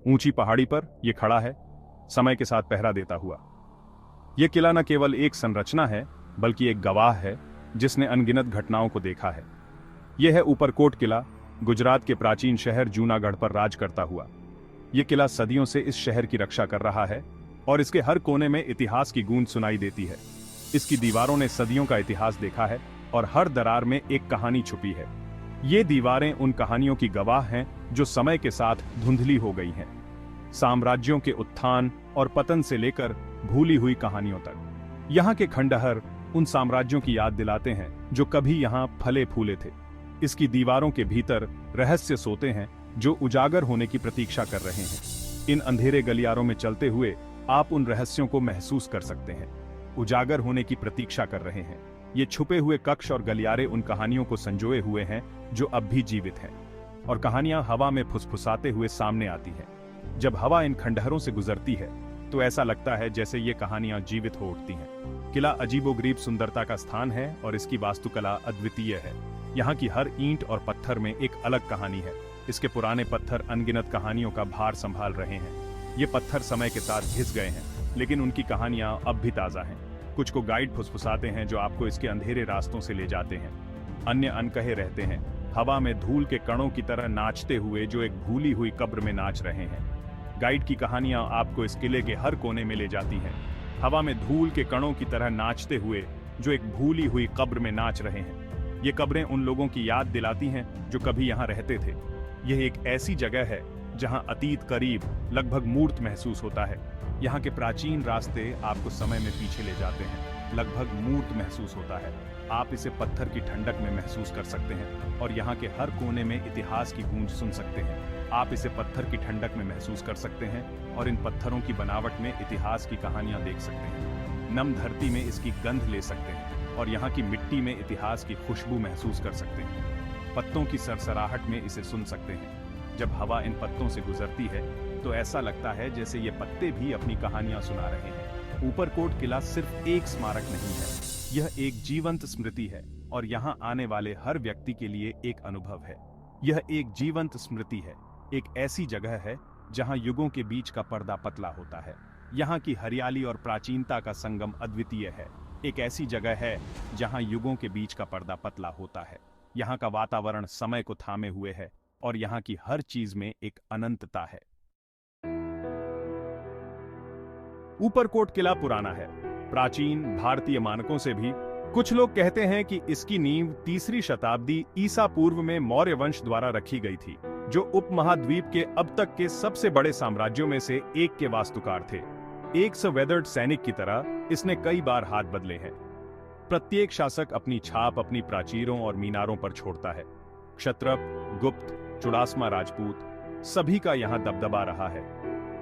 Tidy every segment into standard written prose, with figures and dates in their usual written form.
ऊंची पहाड़ी पर यह खड़ा है, समय के साथ पहरा देता हुआ। यह किला न केवल एक संरचना है, बल्कि एक गवाह है जिसने अनगिनत घटनाओं को देखा है। यह है ऊपरकोट किला, गुजरात के प्राचीन शहर जूनागढ़ पर राज करता हुआ। यह किला सदियों से इस शहर की रक्षा कर रहा है और इसके हर कोने में इतिहास की गूंज सुनाई देती है। इसकी दीवारों ने सदियों का इतिहास देखा है और हर दरार में एक कहानी छुपी है। ये दीवारें उन कहानियों की गवाह हैं जो समय के साथ धुंधली हो गई हैं। साम्राज्यों के उत्थान और पतन से लेकर भूली हुई कहानियों तक। यहाँ के खंडहर उन साम्राज्यों की याद दिलाते हैं जो कभी यहाँ फले फूले थे। इसकी दीवारों के भीतर रहस्य सोते हैं जो उजागर होने की प्रतीक्षा कर रहे हैं। इन अंधेरे गलियारों में चलते हुए आप उन रहस्यों को महसूस कर सकते हैं। उजागर होने की प्रतीक्षा कर रहे हैं। ये छुपे हुए कक्ष और गलियारे उन कहानियों को संजोए हुए हैं जो अब भी जीवित हैं, और कहानियां हवा में फुसफुसाते हुए सामने आती हैं। जब हवा इन खंडहरों से गुजरती है तो ऐसा लगता है जैसे ये कहानियां जीवित हो उठती हैं। किला अजीबोगरीब सुंदरता का स्थान है और इसकी वास्तुकला अद्वितीय है। यहाँ की हर ईंट और पत्थर में एक अलग कहानी है। इसके पुराने पत्थर अनगिनत कहानियों का भार संभाल रहे हैं। ये पत्थर समय के साथ घिस गए हैं, लेकिन उनकी कहानियां अब भी ताजा हैं। कुछ को गाइड फुसफुसाते हैं जो आपको इसके अंधेरे रास्तों से ले जाते हैं। अन्य अनकहे रहते हैं, हवा में धूल के कणों की तरह नाचते हुए जो एक भूली हुई कब्र में नाच रहे हैं। गाइड की कहानियां आपको इस किले के हर कोने में ले जाती हैं, हवा में धूल के कणों की तरह नाचते हुए जो एक भूली हुई कब्र में नाच रहे हैं। ये कब्रें उन लोगों की याद दिलाती हैं जो कभी यहाँ रहते थे। यह एक ऐसी जगह है जहाँ अतीत करीब, लगभग मूर्त महसूस होता है। यहाँ के प्राचीन रास्ते आपको समय में पीछे ले जाते हैं, लगभग मूर्त महसूस होता है। आप इसे पत्थर की ठंडक में महसूस कर सकते हैं और यहाँ के हर कोने में इतिहास की गूंज सुन सकते हैं। आप इसे पत्थर की ठंडक में महसूस कर सकते हैं और इन पत्थरों की बनावट में इतिहास की कहानियां देख सकते हैं। नम धरती में इसकी गंध ले सकते हैं और यहाँ की मिट्टी में इतिहास की खुशबू महसूस कर सकते हैं। पत्तों की सरसराहट में इसे सुन सकते हैं। जब हवा इन पत्तों से गुजरती है तो ऐसा लगता है जैसे ये पत्ते भी अपनी कहानियां सुना रहे हैं। ऊपरकोट किला सिर्फ एक स्मारक नहीं है, यह एक जीवंत स्मृति है और यहाँ आने वाले हर व्यक्ति के लिए एक अनुभव है। यह एक जीवंत स्मृति है, एक ऐसी जगह है जहाँ युगों के बीच का पर्दा पतला होता है। यहाँ की हरियाली और प्राचीनता का संगम अद्वितीय है। एक ऐसी जगह है जहाँ युगों के बीच का पर्दा पतला होता है। यहाँ का वातावरण समय को थामे हुए है और यहाँ की हर चीज में एक अनंतता है। ऊपरकोट किला पुराना है, प्राचीन भारतीय मानकों से भी। कुछ लोग कहते हैं कि इसकी नींव 3री शताब्दी ईसा पूर्व में मौर्य वंश द्वारा रखी गई थी, जो उपमहाद्वीप के अब तक के सबसे बड़े साम्राज्यों में से एक के वास्तुकार थे। एक सवेदर्ड सैनिक की तरह इसने कई बार हाथ बदले हैं। प्रत्येक शासक अपनी छाप अपनी प्राचीरों और मीनारों पर छोड़ता है। क्षत्रप, गुप्त, चुड़ासमा राजपूत, सभी का यहाँ दबदबा रहा है।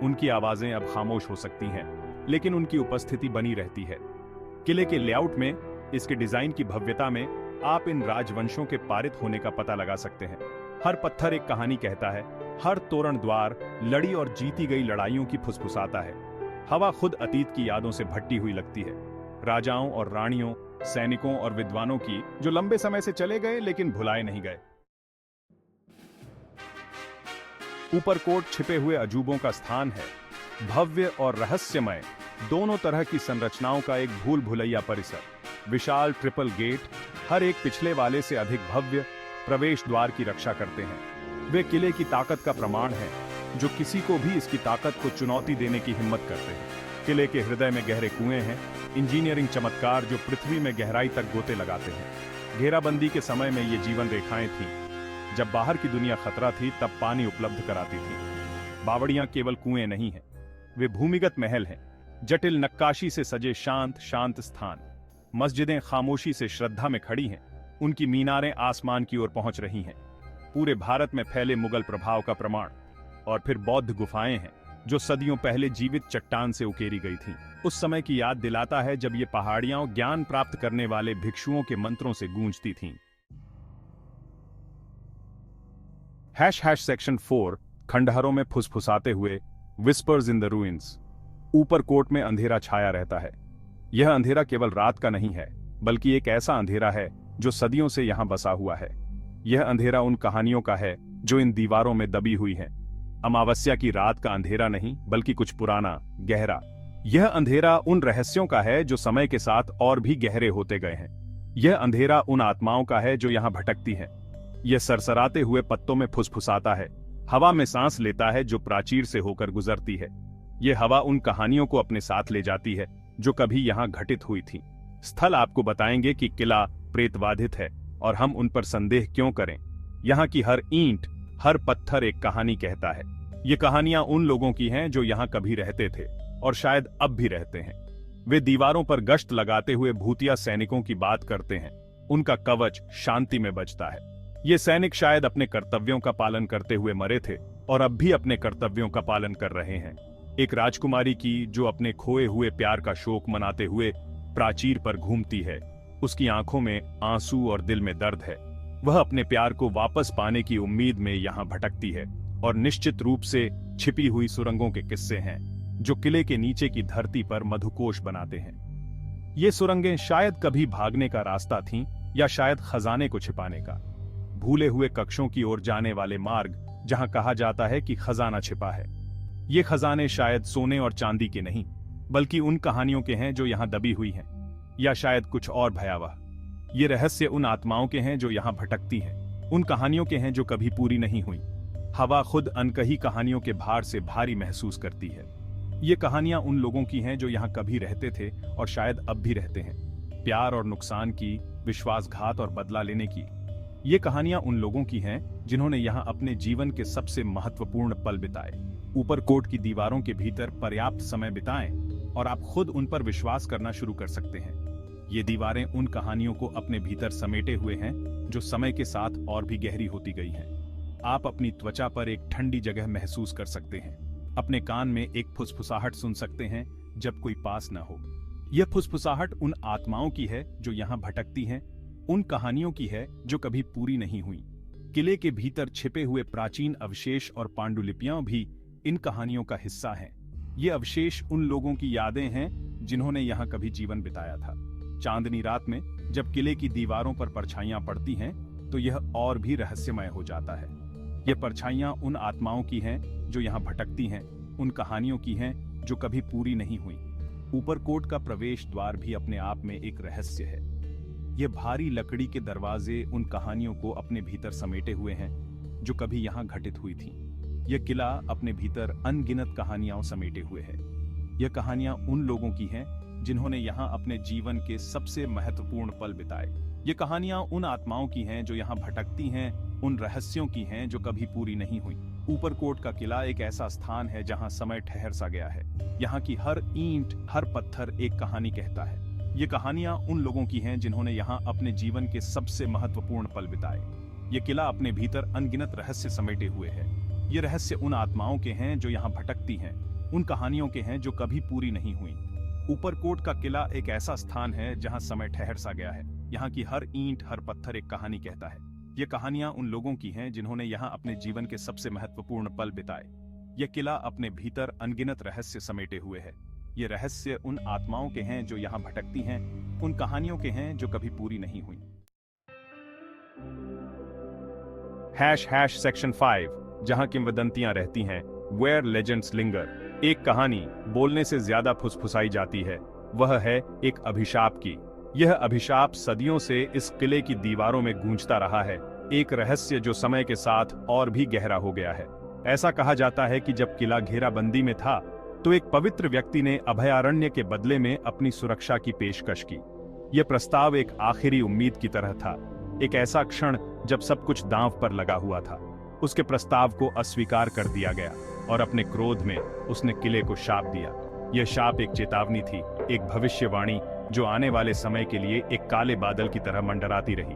उनकी आवाजें अब खामोश हो सकती हैं, लेकिन उनकी उपस्थिति बनी रहती है। किले के लेआउट में, इसके डिजाइन की भव्यता में आप इन राजवंशों के पारित होने का पता लगा सकते हैं। हर पत्थर एक कहानी कहता है, हर तोरण द्वार लड़ी और जीती गई लड़ाइयों की फुसफुसाता है। हवा खुद अतीत की यादों से भट्टी हुई लगती है, राजाओं और रानियों, सैनिकों और विद्वानों की, जो लंबे समय से चले गए लेकिन भुलाए नहीं गए। ऊपरकोट छिपे हुए अजूबों का स्थान है, भव्य और रहस्यमय दोनों तरह की संरचनाओं का एक भूल भुलैया परिसर। विशाल ट्रिपल गेट हर एक पिछले वाले से अधिक भव्य प्रवेश द्वार की रक्षा करते हैं। वे किले की ताकत का प्रमाण है, जो किसी को भी इसकी ताकत को चुनौती देने की हिम्मत करते हैं। किले के हृदय में गहरे कुएं हैं, इंजीनियरिंग चमत्कार जो पृथ्वी में गहराई तक गोते लगाते हैं। घेराबंदी के समय में ये जीवन रेखाएं थीं। जब बाहर की दुनिया खतरा थी तब पानी उपलब्ध कराती थी। बावड़ियां केवल कुएं नहीं हैं, वे भूमिगत महल हैं, जटिल नक्काशी से सजे शांत शांत स्थान। मस्जिदें खामोशी से श्रद्धा में खड़ी हैं, उनकी मीनारें आसमान की ओर पहुंच रही हैं। पूरे भारत में फैले मुगल प्रभाव का प्रमाण। और फिर बौद्ध गुफाएं हैं जो सदियों पहले जीवित चट्टान से उकेरी गई थीं। उस समय की याद दिलाता है जब ये पहाड़ियां ज्ञान प्राप्त करने वाले भिक्षुओं के मंत्रों से गूंजती थीं। सेक्शन 4 खंडहरों में फुसफुसाते हुए whispers in the ruins. Uparkot में अंधेरा छाया रहता है। यह अंधेरा केवल रात का नहीं है, बल्कि एक ऐसा अंधेरा है जो सदियों से यहां बसा हुआ है। यह अंधेरा उन कहानियों का है जो इन दीवारों में दबी हुई हैं। अमावस्या की रात का अंधेरा नहीं, बल्कि कुछ पुराना, गहरा। यह अंधेरा उन रहस्यों का है जो समय के साथ और भी गहरे होते गए हैं। यह अंधेरा उन आत्माओं का है जो यहाँ भटकती हैं। यह सरसराते हुए पत्तों में फुसफुसाता है, हवा में सांस लेता है जो प्राचीर से होकर गुजरती है। यह हवा उन कहानियों को अपने साथ ले जाती है जो कभी यहाँ घटित हुई थी। स्थल आपको बताएंगे कि किला प्रेतबाधित है और हम उन पर संदेह क्यों करें। यहाँ की हर ईंट, हर पत्थर एक कहानी कहता है। ये कहानियां उन लोगों की हैं जो यहाँ कभी रहते थे और शायद अब भी रहते हैं। वे दीवारों पर गश्त लगाते हुए भूतिया सैनिकों की बात करते हैं। उनका कवच शांति में बजता है। ये सैनिक शायद अपने कर्तव्यों का पालन करते हुए मरे थे और अब भी अपने कर्तव्यों का पालन कर रहे हैं। एक राजकुमारी की जो अपने खोए हुए प्यार का शोक मनाते हुए प्राचीर पर घूमती है। उसकी आंखों में आंसू और दिल में दर्द है। वह अपने प्यार को वापस पाने की उम्मीद में यहाँ भटकती है। और निश्चित रूप से छिपी हुई सुरंगों के किस्से हैं जो किले के नीचे की धरती पर मधुकोश बनाते हैं। ये सुरंगें शायद कभी भागने का रास्ता थीं या शायद खजाने को छिपाने का। भूले हुए कक्षों की ओर जाने वाले मार्ग जहां कहा जाता है कि खजाना छिपा है। ये खजाने शायद सोने और चांदी के नहीं, बल्कि उन कहानियों के हैं जो यहाँ दबी हुई हैं, या शायद कुछ और भयावह। ये रहस्य उन आत्माओं के हैं जो यहाँ भटकती हैं, उन कहानियों के हैं जो कभी पूरी नहीं हुई। हवा खुद अनकही कहानियों के भार से भारी महसूस करती है। ये कहानियां उन लोगों की हैं जो यहाँ कभी रहते थे और शायद अब भी रहते हैं। प्यार और नुकसान की, विश्वासघात और बदला लेने की। ये कहानियां उन लोगों की हैं जिन्होंने यहाँ अपने जीवन के सबसे महत्वपूर्ण पल बिताए। ऊपर कोट की दीवारों के भीतर पर्याप्त समय बिताएं और आप खुद उन पर विश्वास करना शुरू कर सकते हैं। ये दीवारें उन कहानियों को अपने भीतर समेटे हुए हैं जो समय के साथ और भी गहरी होती गई हैं। आप अपनी त्वचा पर एक ठंडी जगह महसूस कर सकते हैं। अपने कान में एक फुसफुसाहट सुन सकते हैं जब कोई पास न हो। यह फुसफुसाहट उन आत्माओं की है जो यहाँ भटकती हैं, उन कहानियों की है जो कभी पूरी नहीं हुई। किले के भीतर छिपे हुए प्राचीन अवशेष और पांडुलिपियां भी इन कहानियों का हिस्सा हैं। ये अवशेष उन लोगों की यादें हैं जिन्होंने यहाँ कभी जीवन बिताया था। चांदनी रात में जब किले की दीवारों पर परछाइयां पड़ती हैं तो यह और भी रहस्यमय हो जाता है। ये परछाइयां उन आत्माओं की हैं जो यहाँ भटकती हैं, उन कहानियों की हैं जो कभी पूरी नहीं हुई। ऊपरकोट का प्रवेश द्वार भी अपने आप में एक रहस्य है। ये भारी लकड़ी के दरवाजे उन कहानियों को अपने भीतर समेटे हुए हैं जो कभी यहाँ घटित हुई थीं। यह किला अपने भीतर अनगिनत कहानियां समेटे हुए है। यह कहानियां उन लोगों की हैं जिन्होंने यहाँ अपने जीवन के सबसे महत्वपूर्ण पल बिताए। ये कहानियां उन आत्माओं की हैं जो यहाँ भटकती हैं, उन रहस्यों की हैं जो कभी पूरी नहीं हुई। ऊपरकोट का किला एक ऐसा स्थान है जहाँ समय ठहर सा गया है। यहाँ की हर ईंट, हर पत्थर एक कहानी कहता है। ये कहानियां उन लोगों की हैं जिन्होंने यहाँ अपने जीवन के सबसे महत्वपूर्ण पल बिताए। ये किला अपने भीतर अनगिनत रहस्य समेटे हुए है। ये रहस्य उन आत्माओं के हैं जो यहाँ भटकती हैं, उन कहानियों के हैं जो कभी पूरी नहीं हुई। ऊपरकोट का किला एक ऐसा स्थान है जहाँ समय ठहर सा गया है। यहाँ की हर ईंट, हर पत्थर एक कहानी कहता है। ये कहानियां उन लोगों की हैं जिन्होंने यहाँ अपने जीवन के सबसे महत्वपूर्ण पल बिताए। यह किला अपने भीतर अनगिनत रहस्य समेटे हुए है। ये रहस्य उन आत्माओं के हैं जो यहाँ भटकती हैं, उन कहानियों के हैं जो कभी पूरी नहीं हुई। #सेक्शन 5 जहां किंवदंतियां रहती हैं, वेयर लेजेंड्स लिंगर। एक कहानी बोलने से ज्यादा फुसफुसाई जाती है, वह है एक अभिशाप की। यह अभिशाप सदियों से इस किले की दीवारों में गूंजता रहा है, एक रहस्य जो समय के साथ और भी गहरा हो गया है। ऐसा कहा जाता है कि जब किला घेराबंदी में था तो एक पवित्र व्यक्ति ने अभयारण्य के बदले में अपनी सुरक्षा की पेशकश की। यह प्रस्ताव एक आखिरी उम्मीद की तरह था, एक ऐसा क्षण जब सब कुछ दांव पर लगा हुआ था। उसके प्रस्ताव को अस्वीकार कर दिया गया और अपने क्रोध में उसने किले को शाप दिया। यह शाप एक चेतावनी थी, एक भविष्यवाणी जो आने वाले समय के लिए एक काले बादल की तरह मंडराती रही।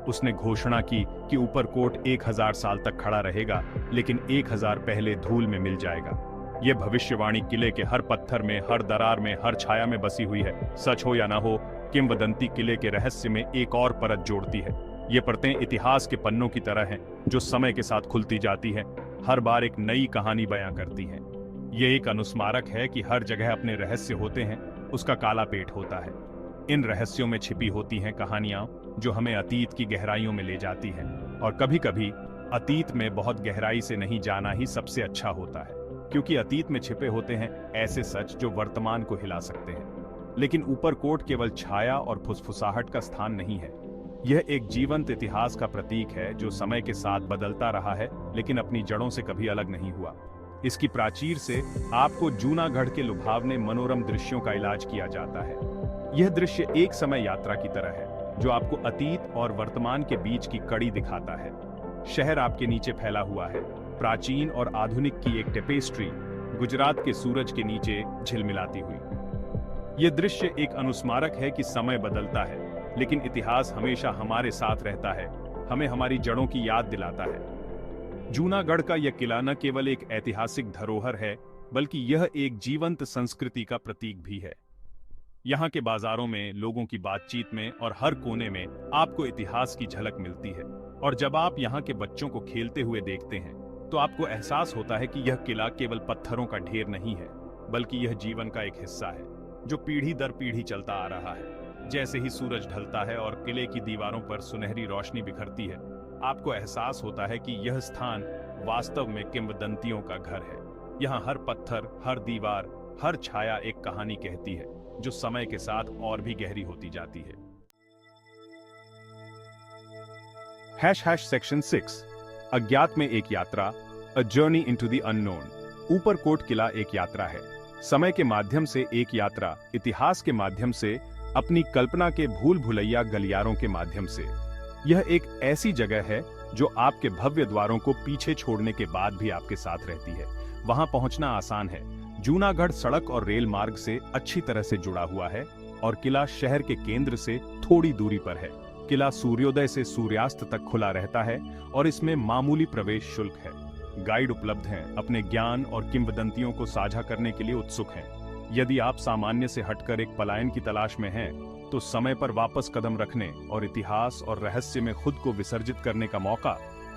उसने घोषणा की कि ऊपरकोट 1000 साल तक खड़ा रहेगा, लेकिन 1000 पहले धूल में मिल जाएगा। यह भविष्यवाणी किले के हर पत्थर में, हर दरार में, हर छाया में बसी हुई है। सच हो या ना हो, किंवदंती किले के रहस्य में एक और परत जोड़ती है। ये परतें इतिहास के पन्नों की तरह हैं, जो समय के साथ खुलती जाती हैं, हर बार एक नई कहानी बयां करती हैं। ये एक अनुस्मारक है कि हर जगह अपने रहस्य होते हैं, उसका काला पेट होता है। इन रहस्यों में छिपी होती हैं कहानियां जो हमें अतीत की गहराइयों में ले जाती हैं, और कभी कभी अतीत में बहुत गहराई से नहीं जाना ही सबसे अच्छा होता है, क्योंकि अतीत में छिपे होते हैं ऐसे सच जो वर्तमान को हिला सकते हैं। लेकिन ऊपरकोट केवल छाया और फुसफुसाहट का स्थान नहीं है। यह एक जीवंत इतिहास का प्रतीक है जो समय के साथ बदलता रहा है, लेकिन अपनी जड़ों से कभी अलग नहीं हुआ। इसकी प्राचीर से आपको जूनागढ़ के लुभावने मनोरम दृश्यों का इलाज किया जाता है। यह दृश्य एक समय यात्रा की तरह है जो आपको अतीत और वर्तमान के बीच की कड़ी दिखाता है। शहर आपके नीचे फैला हुआ है, प्राचीन और आधुनिक की एक टेपेस्ट्री गुजरात के सूरज के नीचे झिलमिलाती हुई। यह दृश्य एक अनुस्मारक है कि समय बदलता है, लेकिन इतिहास हमेशा हमारे साथ रहता है, हमें हमारी जड़ों की याद दिलाता है। जूनागढ़ का यह किला न केवल एक ऐतिहासिक धरोहर है, बल्कि यह एक जीवंत संस्कृति का प्रतीक भी है। यहाँ के बाजारों में, लोगों की बातचीत में और हर कोने में आपको इतिहास की झलक मिलती है। और जब आप यहाँ के बच्चों को खेलते हुए देखते हैं, तो आपको एहसास होता है कि यह किला केवल पत्थरों का ढेर नहीं है, बल्कि यह जीवन का एक हिस्सा है जो पीढ़ी दर पीढ़ी चलता आ रहा है। जैसे ही सूरज ढलता है और किले की दीवारों पर सुनहरी रोशनी बिखरती है, आपको एहसास होता है कि यह स्थान वास्तव में किंवदंतियों का घर है। यहाँ हर पत्थर, हर दीवार, हर छाया एक कहानी कहती है, जो समय के साथ और भी गहरी होती जाती है। सेक्शन 6 अज्ञात में एक यात्रा, a journey into the unknown. Uparkot किला एक यात्रा है, समय के माध्यम से एक यात्रा, इतिहास के माध्यम से, अपनी कल्पना के भूल भुलैया गलियारों के माध्यम से। यह एक ऐसी जगह है जो आपके भव्य द्वारों को पीछे छोड़ने के बाद भी आपके साथ रहती है। वहां पहुंचना आसान है। जूनागढ़ सड़क और रेल मार्ग से अच्छी तरह से जुड़ा हुआ है और किला शहर के केंद्र से थोड़ी दूरी पर है। किला सूर्योदय से सूर्यास्त तक खुला रहता है और इसमें मामूली प्रवेश शुल्क है। गाइड उपलब्ध हैं, अपने ज्ञान और किंवदंतियों को साझा करने के लिए उत्सुक हैं। यदि आप सामान्य से हटकर एक पलायन की तलाश में हैं, तो समय पर वापस कदम रखने और इतिहास और रहस्य में खुद को विसर्जित करने का मौका,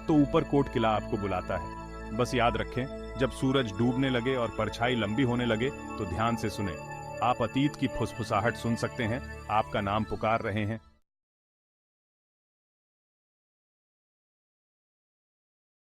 तो ऊपरकोट किला आपको बुलाता है। बस याद रखें, जब सूरज डूबने लगे और परछाई लंबी होने लगे, तो ध्यान से सुने। आप अतीत की फुसफुसाहट सुन सकते हैं, आपका नाम पुकार रहे हैं।